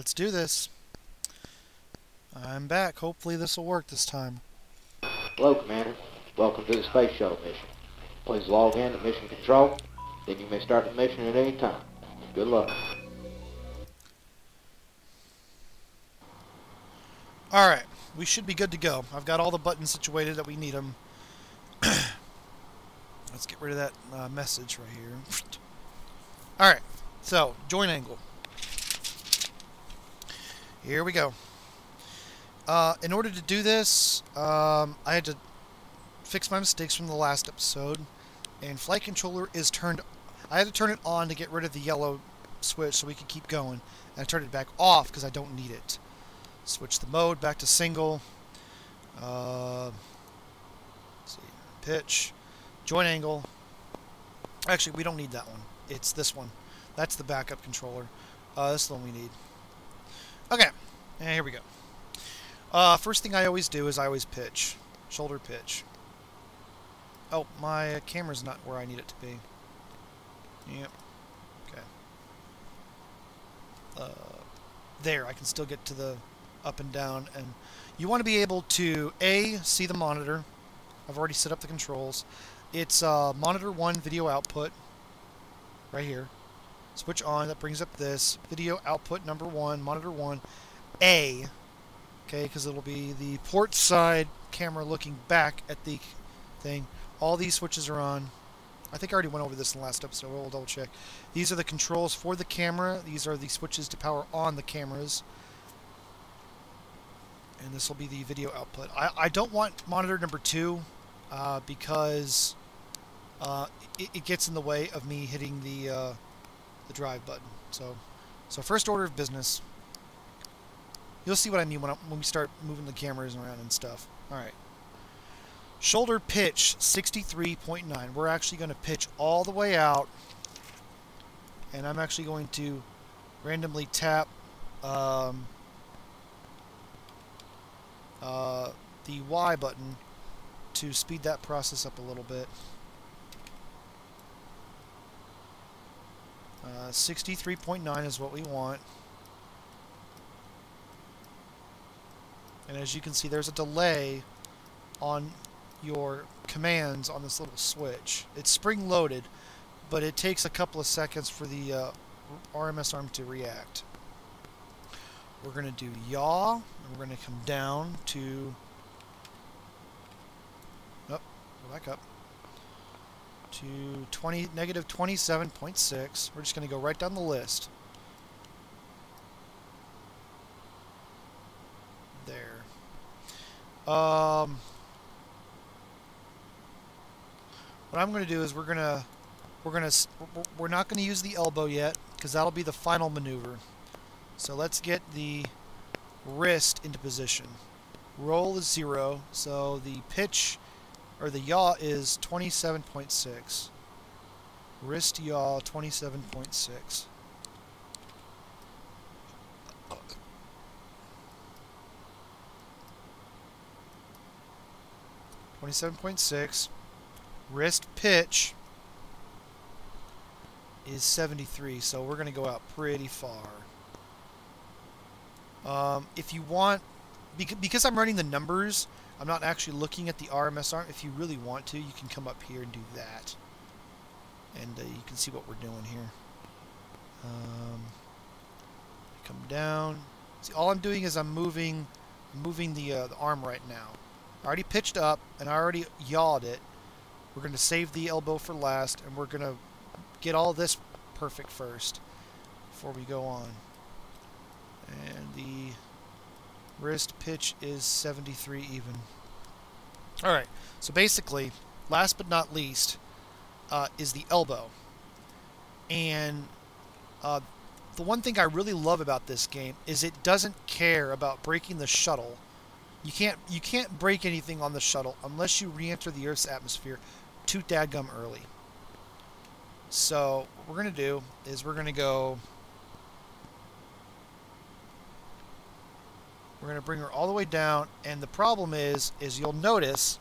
Let's do this. I'm back. Hopefully this will work this time. Hello, Commander. Welcome to the Space Shuttle mission. Please log in to Mission Control, then you may start the mission at any time. Good luck. Alright, we should be good to go. I've got all the buttons situated that we need them. Let's get rid of that message right here. Alright, so, join angle. Here we go. In order to do this, I had to fix my mistakes from the last episode. And flight controller is turned... I had to turn it on to get rid of the yellow switch so we could keep going. And I turned it back off because I don't need it. Switch the mode back to single. Let's see, pitch. Join angle. Actually, we don't need that one. It's this one. That's the backup controller. This is the one we need. Okay, and here we go. First thing I always do is I always pitch. Shoulder pitch. Oh, my camera's not where I need it to be. Yep. Okay. There, I can still get to the up and down. And you want to be able to, A, see the monitor. I've already set up the controls. It's monitor 1 video output. Right here. Switch on, that brings up this. Video output number 1, monitor 1, A. Okay, because it'll be the port side camera looking back at the thing. All these switches are on. I think I already went over this in the last episode. We'll double check. These are the controls for the camera. These are the switches to power on the cameras. And this will be the video output. I don't want monitor number 2 because it gets in the way of me hitting the drive button. So first order of business. You'll see what I mean when we start moving the cameras around and stuff. All right. Shoulder pitch 63.9. We're actually going to pitch all the way out, and I'm actually going to randomly tap the Y button to speed that process up a little bit. 63.9 is what we want. And as you can see, there's a delay on your commands on this little switch. It's spring-loaded, but it takes a couple of seconds for the RMS arm to react. We're going to do yaw, and we're going to come down to... Oh, go back up. To negative 27.6. We're just going to go right down the list. There. What I'm going to do is we're not going to use the elbow yet because that'll be the final maneuver. So let's get the wrist into position. Roll is 0, so the pitch or the yaw is 27.6. Wrist yaw 27.6. 27.6. Wrist pitch is 73, so we're going to go out pretty far. If you want, because I'm running the numbers, I'm not actually looking at the RMS arm. If you really want to, you can come up here and do that. And you can see what we're doing here. Come down. See, all I'm doing is I'm moving the arm right now. I already pitched up, and I already yawed it. We're going to save the elbow for last, and we're going to get all this perfect first before we go on. And the wrist pitch is 73 even. Alright, so basically, last but not least, is the elbow. And the one thing I really love about this game is it doesn't care about breaking the shuttle. You can't break anything on the shuttle unless you re-enter the Earth's atmosphere too dadgum early. So what we're going to do is we're going to bring her all the way down, and the problem is you'll notice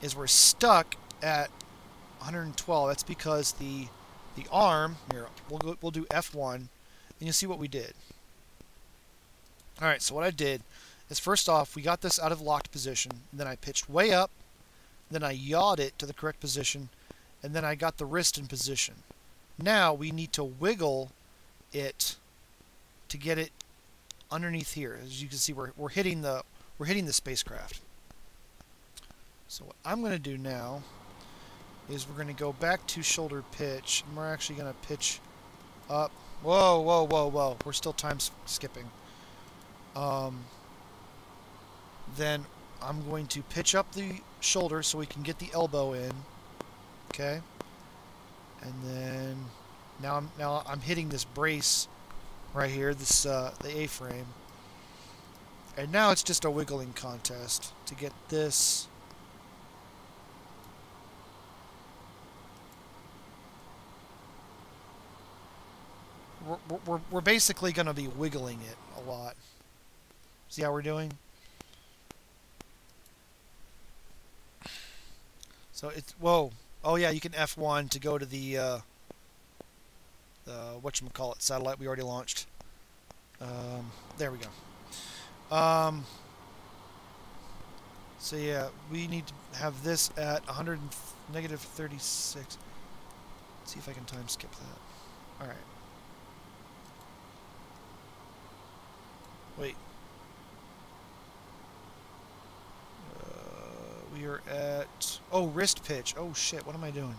is we're stuck at 112. That's because the arm here, we'll do F1, and you'll see what we did. Alright, so what I did is first off, we got this out of locked position. Then I pitched way up. Then I yawed it to the correct position. And then I got the wrist in position. Now we need to wiggle it to get it underneath here. As you can see, we're hitting the spacecraft. So what I'm going to do now is we're going to go back to shoulder pitch, and we're actually going to pitch up. Whoa, whoa, whoa, whoa! We're still time skipping. Then I'm going to pitch up the shoulder so we can get the elbow in. Okay. And then now I'm hitting this brace right here, this the A-frame. And now it's just a wiggling contest to get this. We're basically going to be wiggling it a lot. See how we're doing? So it's, whoa. Oh yeah, you can F1 to go to the whatchamacallit satellite we already launched. There we go. So yeah, we need to have this at negative 36. Let's see if I can time skip that. Alright. Wait. We are at... Oh, wrist pitch. Oh, shit. What am I doing?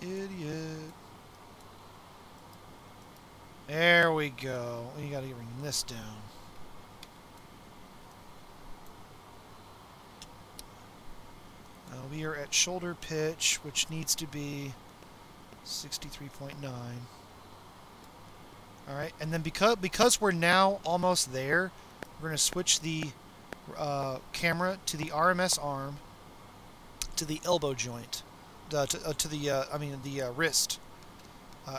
Idiot. There we go. We gotta bring this down. We are at shoulder pitch, which needs to be 63.9. Alright, and then because we're now almost there, we're going to switch the camera to the RMS arm, to the elbow joint, to the wrist,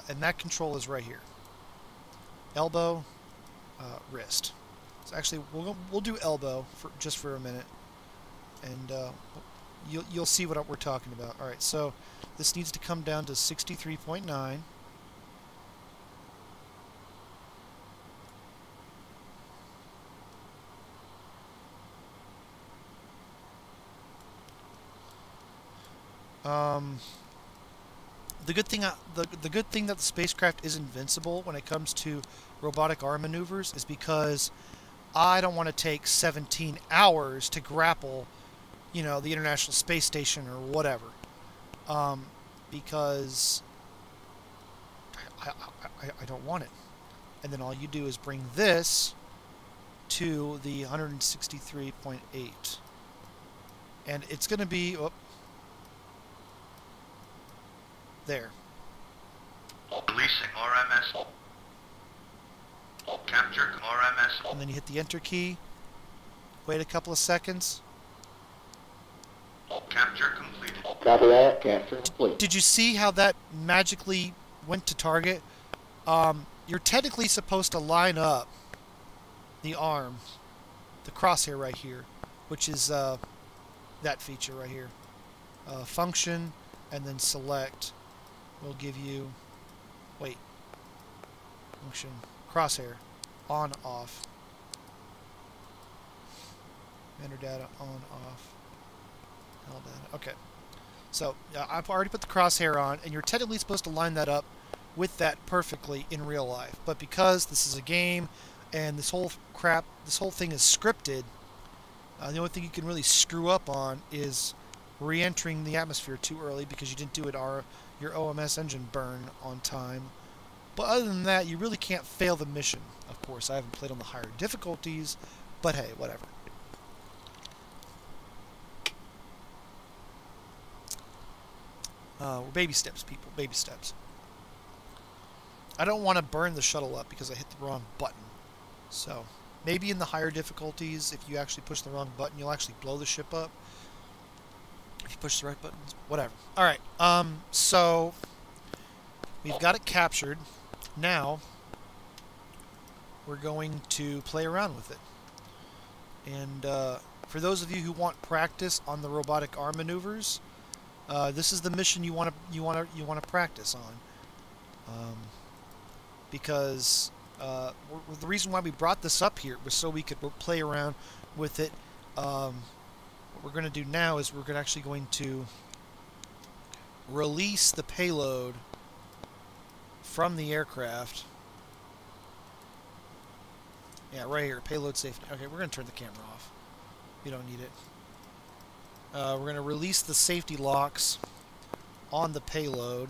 and that control is right here. Elbow, wrist. So actually, we'll do elbow just for a minute, and you'll see what we're talking about. All right, so this needs to come down to 63.9. The good thing that the spacecraft is invincible when it comes to robotic arm maneuvers is because I don't want to take 17 hours to grapple, you know, the International Space Station or whatever, because I don't want it. And then all you do is bring this to the 163.8, and it's going to be there. Releasing RMS. Capture RMS. And then you hit the enter key. Wait a couple of seconds. Capture completed. Copy that. Capture complete. Did you see how that magically went to target? You're technically supposed to line up the arm, the crosshair right here, which is that feature right here. Function and then select will give you, wait, function, crosshair, on, off, metadata, on, off, hell data, okay. So, I've already put the crosshair on, and you're technically supposed to line that up with that perfectly in real life. But because this is a game, and this whole thing is scripted, the only thing you can really screw up on is re-entering the atmosphere too early because you didn't do your OMS engine burn on time. But other than that, you really can't fail the mission. Of course, I haven't played on the higher difficulties, but hey, whatever. We're baby steps, people. Baby steps. I don't want to burn the shuttle up because I hit the wrong button. So, maybe in the higher difficulties, if you actually push the wrong button, you'll actually blow the ship up. If you push the right buttons, whatever. Alright, so we've got it captured. Now, we're going to play around with it. And for those of you who want practice on the robotic arm maneuvers, this is the mission you want to practice on. Because The reason why we brought this up here was so we could play around with it. What we're going to do now is we're actually going to release the payload from the aircraft. Yeah, right here, payload safety. Okay, we're going to turn the camera off. We don't need it. We're going to release the safety locks on the payload.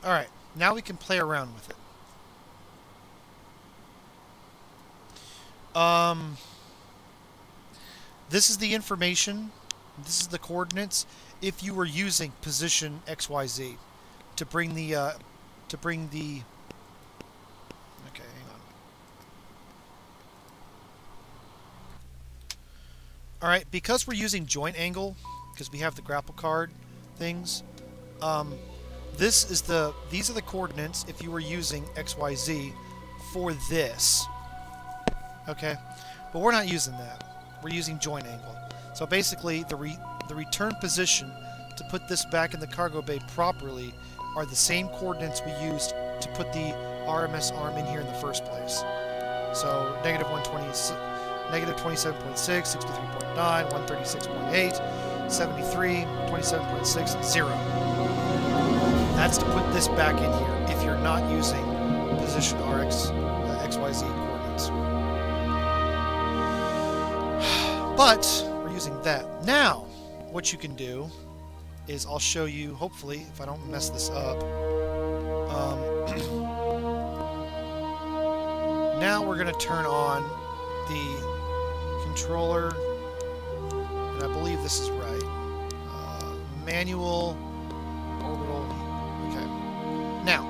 Alright, now we can play around with it. This is the information. This is the coordinates. If you were using position XYZ to bring the okay, hang on. All right, because we're using joint angle, because we have the grapple card things. These are the coordinates if you were using XYZ for this. Okay, but we're not using that. We're using joint angle. So basically, the return position to put this back in the cargo bay properly are the same coordinates we used to put the RMS arm in here in the first place. So negative 120, negative 27.6, 63.9, 136.8, 73, 27.6, 0. That's to put this back in here if you're not using position XYZ coordinates. But we're using that. Now, what you can do is I'll show you, hopefully, if I don't mess this up. Now we're going to turn on the controller, and I believe this is right. Manual, orbital, okay. Now,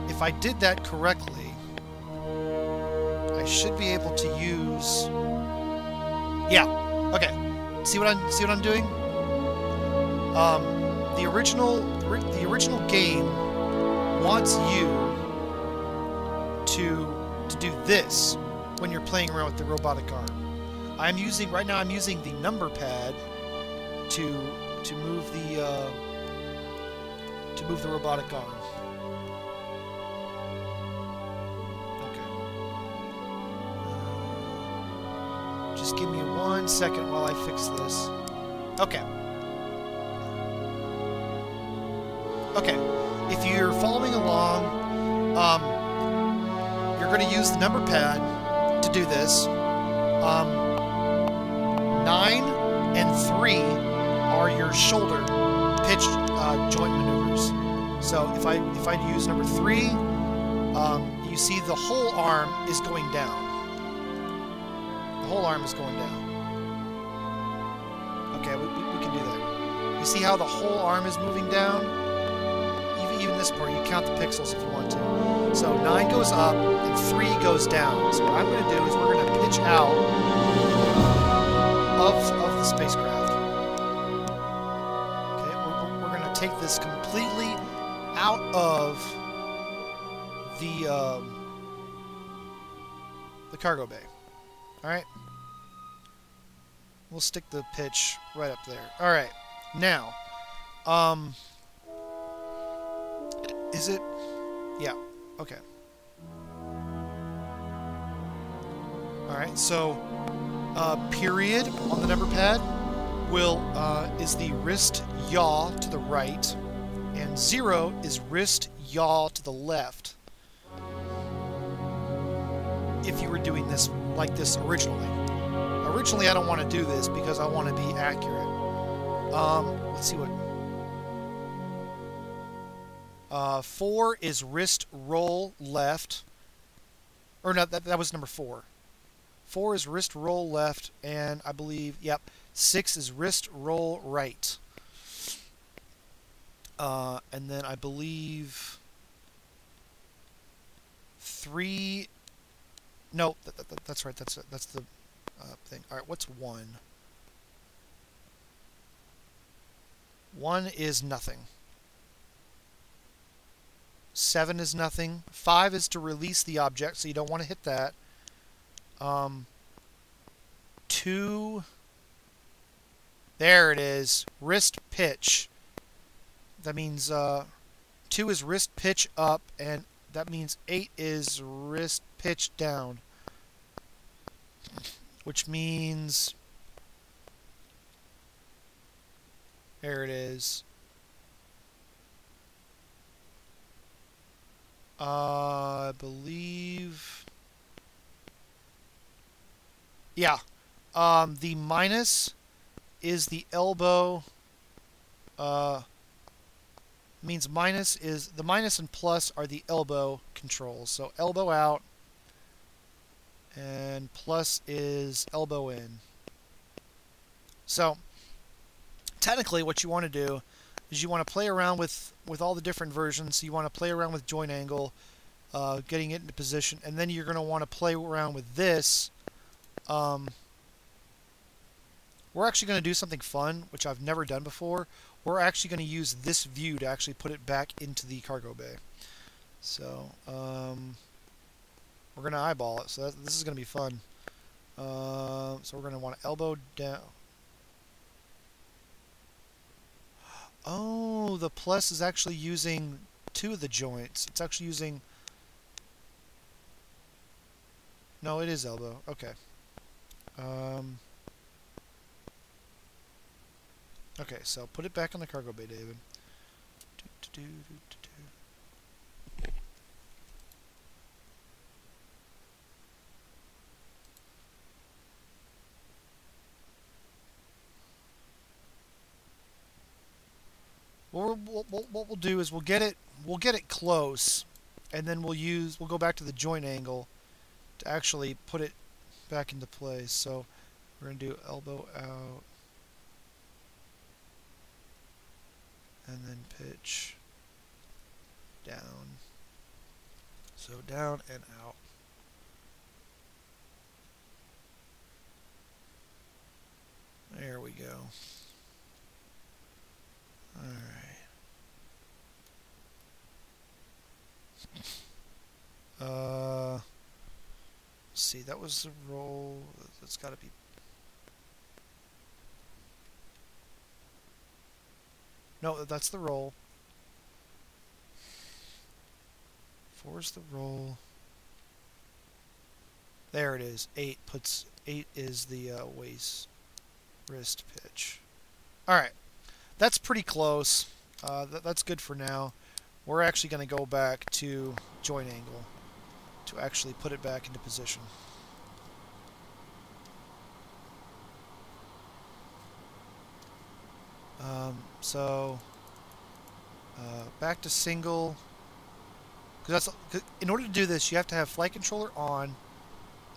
if I did that correctly, I should be able to use... Yeah, okay. See what I'm doing? The original game wants you to do this when you're playing around with the robotic arm. Right now I'm using the number pad to move the robotic arm. Just give me 1 second while I fix this. Okay. Okay. If you're following along, you're going to use the number pad to do this. 9 and 3 are your shoulder pitch joint maneuvers. So if I use number 3, you see the whole arm is going down. The whole arm is going down. Okay, we can do that. You see how the whole arm is moving down? Even this part, you count the pixels if you want to. So 9 goes up and 3 goes down. So what I'm going to do is we're going to pitch out of the spacecraft. Okay, we're going to take this completely out of the cargo bay. All right. We'll stick the pitch right up there. All right. Now, is it? Yeah. Okay. All right. So, period on the number pad is the wrist yaw to the right, and 0 is wrist yaw to the left. If you were doing this like this originally. Originally, I don't want to do this because I want to be accurate. Let's see what... 4 is wrist roll left. Or no, that was number 4. 4 is wrist roll left, and I believe, yep, 6 is wrist roll right. And then I believe 3... No, that's right. That's the thing. All right, what's 1? 1 is nothing. 7 is nothing. 5 is to release the object, so you don't want to hit that. 2, there it is. Wrist pitch That means 2 is wrist pitch up, and that means 8 is wrist pitch down. Which means... There it is. I believe... Yeah. The minus is the elbow. Means minus is... The minus and plus are the elbow controls. So elbow out. And plus is elbow in. So, technically what you want to do is you want to play around with all the different versions. So you want to play around with joint angle, getting it into position, and then you're going to want to play around with this. We're actually going to do something fun, which I've never done before. We're actually going to use this view to actually put it back into the cargo bay. So, we're going to eyeball it. So this is going to be fun. So we're going to want to elbow down. Oh, the plus is actually using 2 of the joints. It's actually using... No, it is elbow. Okay. Okay, so put it back on the cargo bay, David. What we'll do is we'll get it close, and then we'll go back to the joint angle to actually put it back into place. So we're going to do elbow out, and then pitch down. So down and out. There we go. Alright. Let's see, that was the roll. That's got to be... No, that's the roll. 4's the roll. There it is. 8 is the wrist pitch. Alright. That's pretty close. That's good for now. We're actually going to go back to joint angle to actually put it back into position. Back to single. Cause in order to do this, you have to have flight controller on,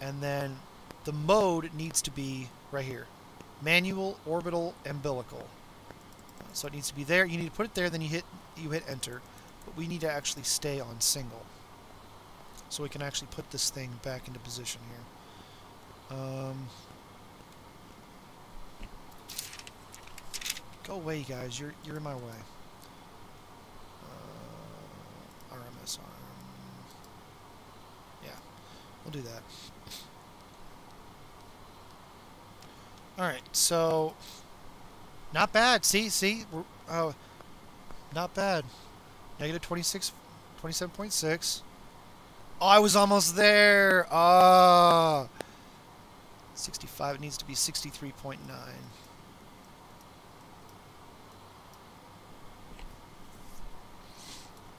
and then the mode needs to be right here. Manual, orbital, umbilical. So it needs to be there. You need to put it there, then you hit enter. But we need to actually stay on single, so we can actually put this thing back into position here. Go away, you guys. You're in my way. RMS arm. Yeah, we'll do that. All right, so not bad. See, we're, not bad. Negative 27.6. Oh, I was almost there. 65. It needs to be 63.9.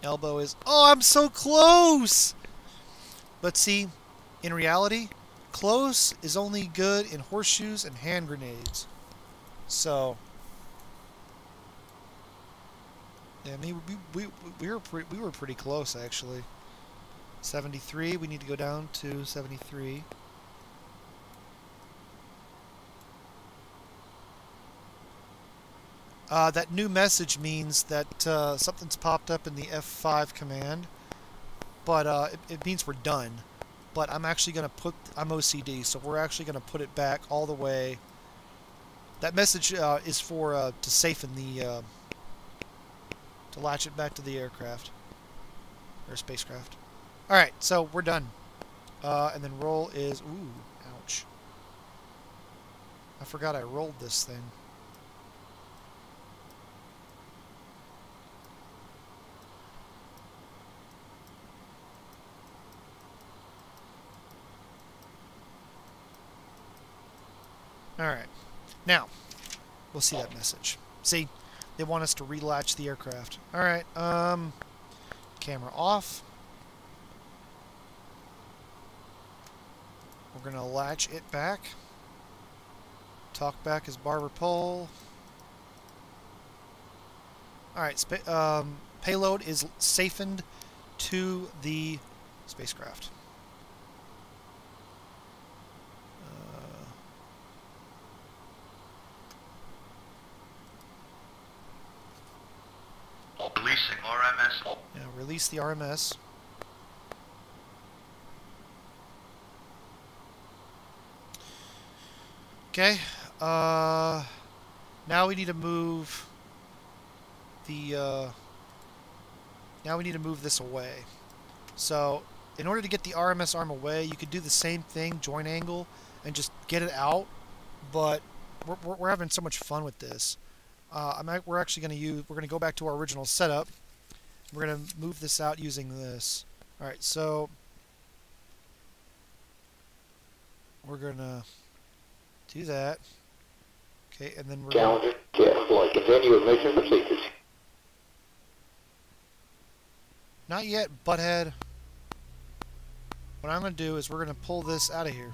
Elbow is... Oh, I'm so close! But see, in reality, close is only good in horseshoes and hand grenades. So... Yeah, I mean, we were pretty close, actually. 73, we need to go down to 73. That new message means that something's popped up in the F5 command, but it means we're done. But I'm actually going to put... I'm OCD, so we're actually going to put it back all the way. That message is for to safeten the... to latch it back to the aircraft. Or spacecraft. Alright, so we're done. And then roll is... Ooh, ouch. I forgot I rolled this thing. Alright. Now, we'll see that message. See, they want us to relatch the aircraft. Alright, camera off. We're going to latch it back. Talk back as barber pole. Alright, payload is safened to the spacecraft. Releasing RMS. Yeah, release the RMS. Okay. Now we need to move the now we need to move this away. So, in order to get the RMS arm away, you could do the same thing, joint angle, and just get it out. But we're having so much fun with this. We're actually going to we're going to go back to our original setup. We're going to move this out using this. All right, so we're going to do that. Okay, and then we're Challenger, test flight. Continue with mission procedures. Not yet, butthead. What I'm going to do is we're going to pull this out of here.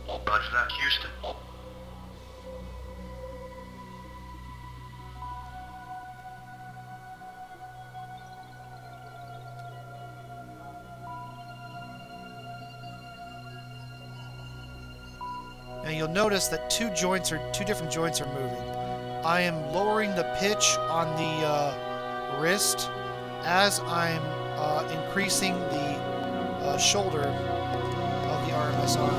Roger that, Houston. Now you'll notice that two different joints are moving. I am lowering the pitch on the wrist as I'm increasing the shoulder of the RMS arm.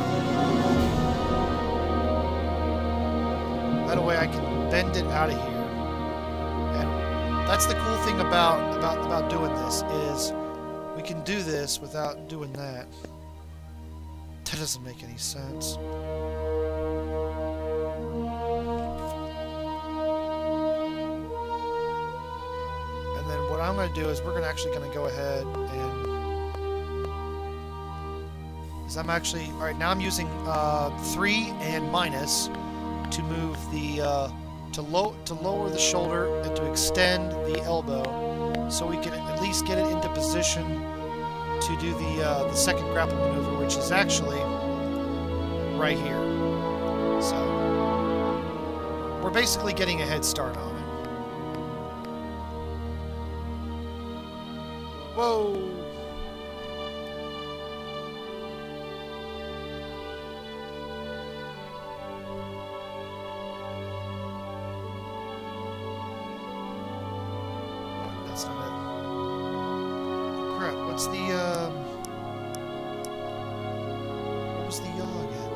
That way I can bend it out of here. And that's the cool thing about doing this is we can do this without doing that. That doesn't make any sense. What I'm going to do is we're actually going to go ahead and all right, now I'm using 3 and minus to move the to lower the shoulder and to extend the elbow, so we can at least get it into position to do the second grapple maneuver, which is actually right here. So we're basically getting a head start on it. Whoa! That's not it. Crap, what's the, what was the yaw again?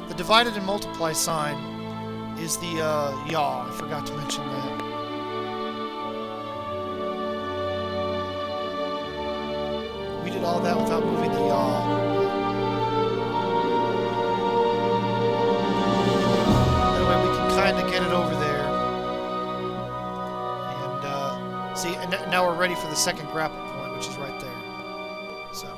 The divided and multiply sign is the yaw. I forgot to mention that. We did all that without moving the yaw. That way we can kind of get it over there. And see, and now we're ready for the second grapple point, which is right there. So.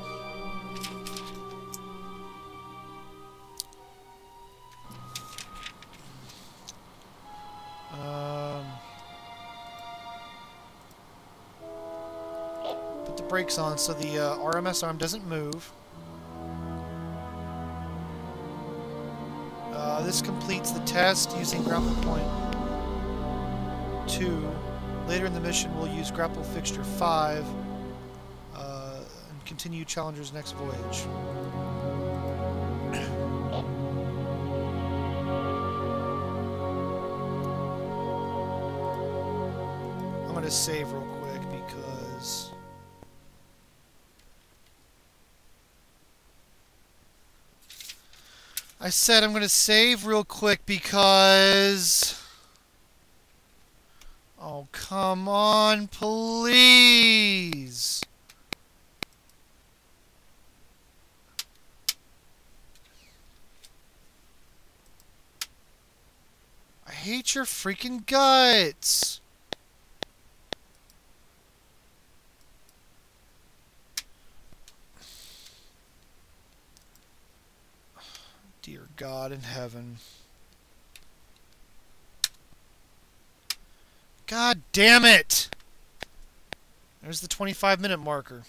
Put the brakes on so the RMS arm doesn't move. This completes the test using grapple point 2. Later in the mission, we'll use grapple fixture 5 and continue Challenger's next voyage. I'm going to save real quick because I said I'm going to save real quick because oh Oh, come on, please. I hate your freaking guts. Dear God in heaven. God damn it! There's the 25-minute marker.